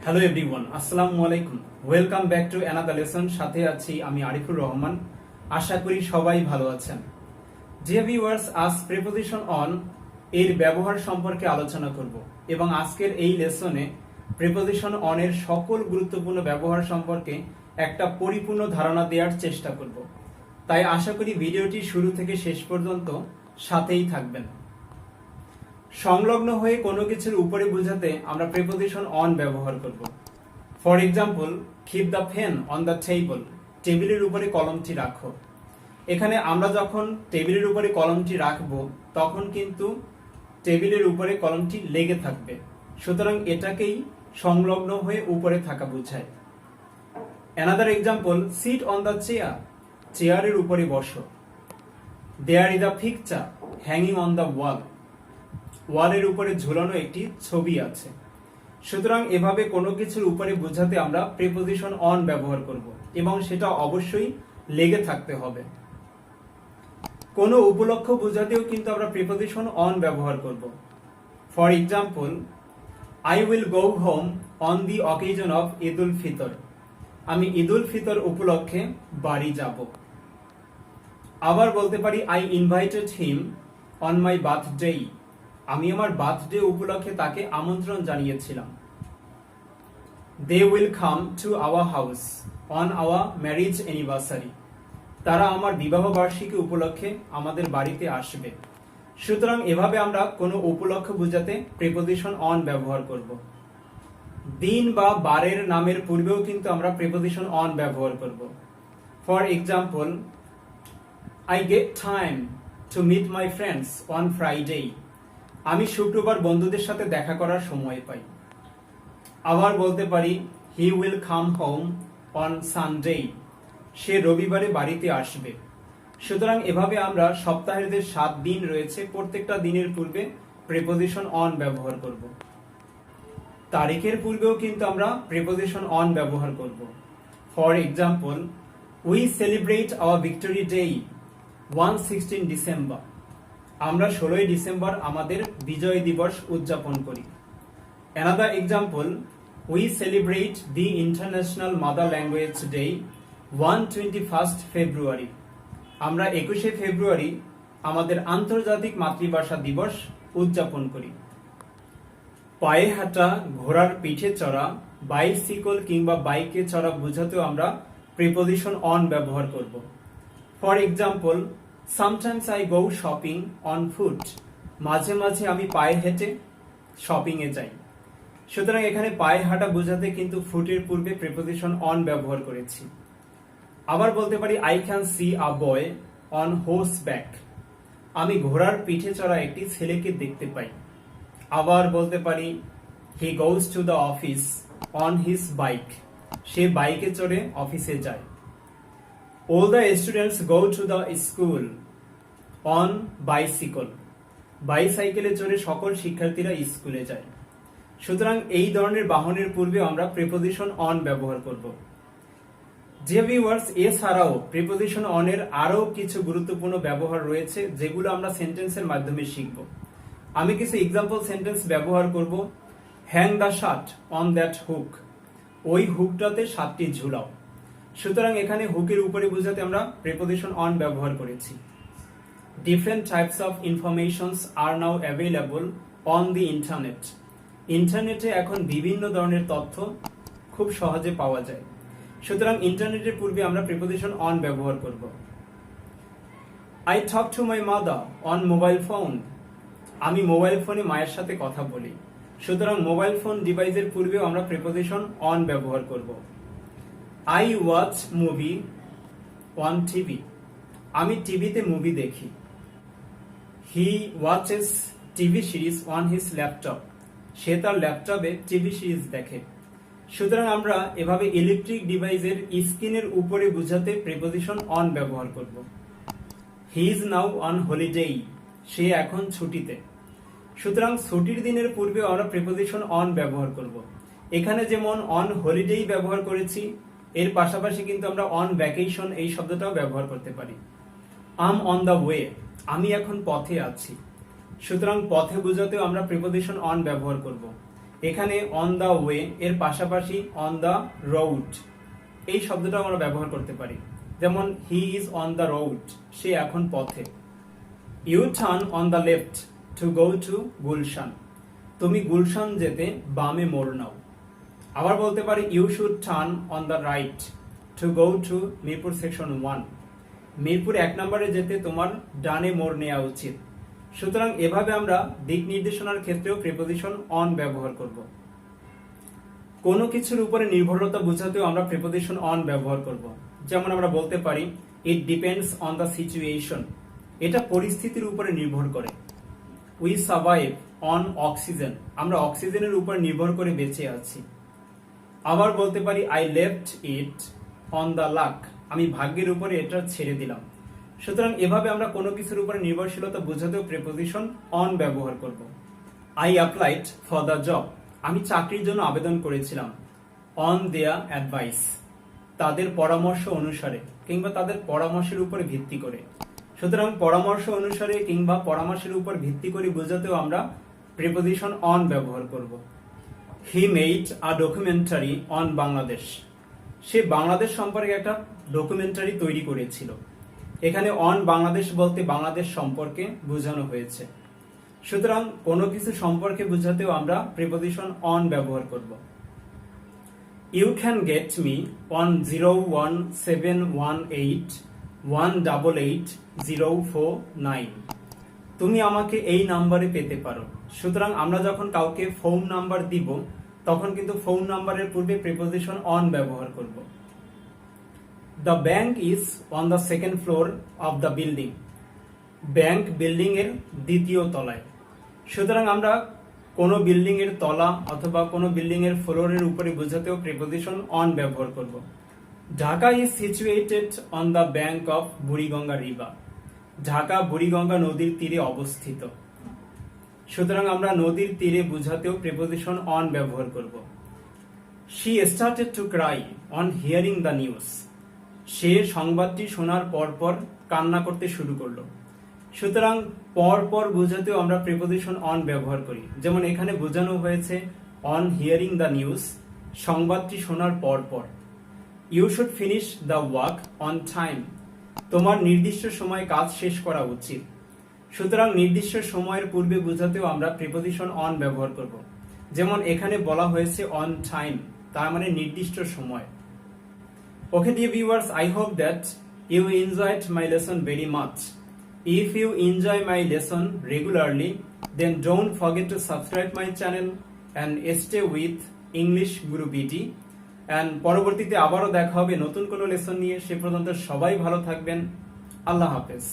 Hello everyone, আসসালামু আলাইকুম। Welcome back to another lesson. সাথে আছি আমি আরিফুর রহমান। আশা করি সবাই ভালো আছেন। ডিয়ার ভিউয়ার্স, আজ প্রিপোজিশন অন এর ব্যবহার সম্পর্কে আলোচনা করব এবং আজকের এই লেসনে প্রিপোজিশন অন এর সকল গুরুত্বপূর্ণ ব্যবহার সম্পর্কে একটা পরিপূর্ণ ধারণা দেওয়ার চেষ্টা করব। তাই আশা করি ভিডিওটি শুরু থেকে শেষ পর্যন্ত সাথেই থাকবেন। সংলগ্ন হয়ে কোনো কিছুর উপরে বোঝাতে আমরা প্রিপোজিশন অন ব্যবহার করব। For example, keep the pen on the table, টেবিলের উপরে কলমটি রাখো। এখানে আমরা যখন টেবিলের উপরে কলমটি রাখবো তখন কিন্তু টেবিলের উপরে কলমটি লেগে থাকবে, সুতরাং এটাকেই সংলগ্ন হয়ে উপরে থাকা বোঝায়। Another example, sit on the chair, চেয়ারের উপরে বসো। There is a picture hanging on the wall, ওয়ালের উপরে ঝুলানো একটি ছবি আছে। সুতরাং এভাবে কোনো কিছুর উপরে বোঝাতে আমরা প্রিপোজিশন অন ব্যবহার করব এবং সেটা অবশ্যই লেগে থাকতে হবে। কোনো উপলক্ষ বোঝাতেও কিন্তু আমরা প্রিপোজিশন অন ব্যবহার করব। For example, I will go home on the occasion of Eid ul Fitr, আমি ঈদ উল ফিতর উপলক্ষে বাড়ি যাব। আবার বলতে পারি, I invited him on my birthday, আমি আমার বার্থডে উপলক্ষে তাকে আমন্ত্রণ জানিয়েছিলাম। They will come to our house on our marriage anniversary, তারা আমার বিবাহ বার্ষিকী উপলক্ষে আমাদের বাড়িতে আসবে। সুতরাং এভাবে আমরা কোনো উপলক্ষ বোঝাতে প্রিপোজিশন অন ব্যবহার করব। দিন বা বারের নামের পূর্বেও কিন্তু আমরা প্রিপোজিশন অন ব্যবহার করব। For example, I get time to meet my friends on Friday, আমি শুক্রবার বন্ধুদের সাথে দেখা করার সময় পাই। আবার বলতে পারি, he will come home on Sunday, সে রবিবারে বাড়িতে আসবে। সুতরাং এভাবে আমরা সপ্তাহের যে 7 দিন রয়েছে প্রত্যেকটা দিনের পূর্বে প্রিপোজিশন অন ব্যবহার করব। তারিখের পূর্বেও কিন্তু আমরা প্রিপোজিশন অন ব্যবহার করব। For example, we celebrate our victory day on 16 December, আমরা 16 ডিসেম্বর আমাদের বিজয় দিবস উদযাপন করি। Another example, we celebrate the international mother language day on 21 February, আমরা 21শে ফেব্রুয়ারি আমাদের আন্তর্জাতিক মাতৃভাষা দিবস উদযাপন করি। পায়ে হাঁটা, ঘোড়ার পিঠে চড়া, বাইসাইকেল কিংবা বাইকে চড়া বোঝাতেও আমরা প্রিপোজিশন অন ব্যবহার করব। For example, sometimes I go shopping on foot, মাঝে মাঝে আমি পায়ে হেঁটে শপিং এ যাই। সুতরাং এখানে পায়ে হাঁটা বোঝাতে কিন্তু ফুটের পূর্বে প্রিপোজিশন অন ব্যবহার করেছি। আবার বলতে পারি, I can see a boy on horseback, আমি ঘোড়ার পিঠে চড়া একটি ছেলেকে দেখতে পাই। আবার বলতে পারি, he goes to the office on his bike, সে বাইকে চড়ে অফিসে যায়। All the students go to the school on bicycle, বাইসাইকেলে চড়ে সকল শিক্ষার্থীরা স্কুলে যায়। সুতরাং এই ধরনের বাহনের পূর্বে আমরা প্রিপোজিশন অন ব্যবহার করব। ডিয়ার ভিউয়ার্স, এছাড়াও প্রিপোজিশন অন এর আরো কিছু গুরুত্বপূর্ণ ব্যবহার রয়েছে যেগুলো আমরা সেন্টেন্সের মাধ্যমে শিখব। আমি কিছু এক্সাম্পল সেন্টেন্স ব্যবহার করব। Hang the shirt on that hook, ওই হুকটাতে শার্টটি ঝুলাও। সুতরাং এখানে হুকের উপরে বোঝাতে আমরা প্রিপোজিশন অন ব্যবহার করেছি। Different types of informations are now available on the internet, ইন্টারনেটে এখন বিভিন্ন ধরনের তথ্য খুব সহজে পাওয়া যায়। সুতরাং ইন্টারনেটের পূর্বে আমরা প্রিপোজিশন অন ব্যবহার করব। I talk to my mother on mobile phone, আমি মোবাইল ফোনে মায়ের সাথে কথা বলি। সুতরাং মোবাইল ফোন ডিভাইসের পূর্বেও আমরা প্রিপোজিশন অন ব্যবহার করব। I watch movie on TV, আমি টিভিতে মুভি দেখি। He watches TV series on his laptop, সে তার ল্যাপটপে টিভি সিরিজ দেখে। সুতরাং আমরা এভাবে ইলেকট্রিক ডিভাইসের স্ক্রিনের উপরে বোঝাতে প্রিপোজিশন অন ব্যবহার করব। He is now on holiday, সে এখন ছুটিতে। সুতরাং ছুটির দিনের পূর্বে আমরা প্রিপোজিশন অন ব্যবহার করব। এখানে যেমন অন হলিডে ব্যবহার করেছি, এর পাশাপাশি কিন্তু আমরা অন ভ্যাকেশন এই শব্দটাও ব্যবহার করতে পারি। আম অন দ্য ওয়ে, আমি এখন পথে আছি। সুতরাং পথে বোঝাতেও আমরা প্রিপোজিশন অন ব্যবহার করব। এখানে অন দ্য ওয়ে এর পাশাপাশি অন দ্য রোড এই শব্দটা আমরা ব্যবহার করতে পারি। যেমন he is on the road, সে এখন পথে। You turn on the left to go to Gulshan, তুমি গুলশান যেতে বামে মোড় নাও। আবার বলতে পারি you should turn on the right to go to Mirpur section 1, Mirpur 1 নম্বরে যেতে তোমার ডানে মোড় নেওয়া উচিত। সুতরাং এভাবে আমরা দিক নির্দেশনার ক্ষেত্রেও প্রিপোজিশন অন ব্যবহার করব। কোনো কিছুর উপরে নির্ভরতা বোঝাতেও আমরা প্রিপোজিশন অন ব্যবহার করব। যেমন আমরা বলতে পারি it depends on the situation, এটা পরিস্থিতির উপরে নির্ভর করে। উই সার্ভাইভ অন অক্সিজেন, আমরা অক্সিজেনের উপর নির্ভর করে বেঁচে আছি। আবার বলতে পারি I left it on the luck, আমি ভাগ্যের উপরে এটা ছেড়ে দিলাম। সুতরাং এভাবে আমরা কোনো কিছুর উপরে নির্ভরশীলতা বোঝাতেও প্রিপোজিশন অন ব্যবহার করব। I applied for the job, আমি চাকরির জন্য আবেদন করেছিলাম। অন দেয়ার অ্যাডভাইস, তাদের পরামর্শ অনুসারে কিংবা তাদের পরামর্শের উপরে ভিত্তি করে। সুতরাং পরামর্শ অনুসারে কিংবা পরামর্শের উপর ভিত্তি করে বোঝাতেও আমরা প্রিপোজিশন অন ব্যবহার করব। He made a documentary on Bangladesh, সে বাংলাদেশ সম্পর্কে একটা ডকুমেন্টারি তৈরি করেছিল। এখানে অন বাংলাদেশ বলতে বাংলাদেশ সম্পর্কে বোঝানো হয়েছে। সুতরাং কোনো কিছু সম্পর্কে বোঝাতেও আমরা প্রিপোজিশন অন ব্যবহার করব। You can get me on 01718188049, তুমি আমাকে এই নাম্বারে পেতে পারো। সুতরাং আমরা যখন কাউকে ফোন নাম্বার দিব তখন কিন্তু ফোন নাম্বারের পূর্বে প্রিপোজিশন অন ব্যবহার করব। The bank is on the second floor of the building, bank building এর দ্বিতীয় তলায়। সুতরাং আমরা কোনো বিল্ডিং এর তলা অথবা কোনো বিল্ডিং এর ফ্লোরের উপরে বোঝাতেও প্রিপোজিশন অন ব্যবহার করব। Dhaka is situated on the bank of Buriganga river, Dhaka Buriganga নদীর তীরে অবস্থিত। সুতরাং আমরা নদীর তীরে বোঝাতেও প্রিপোজিশন অন ব্যবহার করব। She started to cry on hearing the news, সে সংবাদটি শোনার পরপর কান্না করতে শুরু করলো। সুতরাং পরপর বোঝাতেও আমরা প্রিপোজিশন অন ব্যবহার করি। যেমন এখানে বোঝানো হয়েছে অন হিয়ারিং দ্য নিউজ, সংবাদটি শোনার পরপর। You should finish the work on time, তোমার নির্দিষ্ট সময় কাজ শেষ করা উচিত। সুতরাং নির্দিষ্ট সময়ের পূর্বে বোঝাতেও আমরা প্রিপোজিশন অন ব্যবহার করব। যেমন এখানে বলা হয়েছে অন টাইম, তার মানে নির্দিষ্ট সময়। Okay dear viewers, I hope that you enjoyed my lesson very much. If you enjoy my lesson regularly, then don't forget to subscribe my channel and stay with English Guru BT. And পরবর্তীতে আবারও দেখা হবে নতুন কোনো lesson নিয়ে। সে পর্যন্ত সবাই ভালো থাকবেন। আল্লাহ হাফেজ।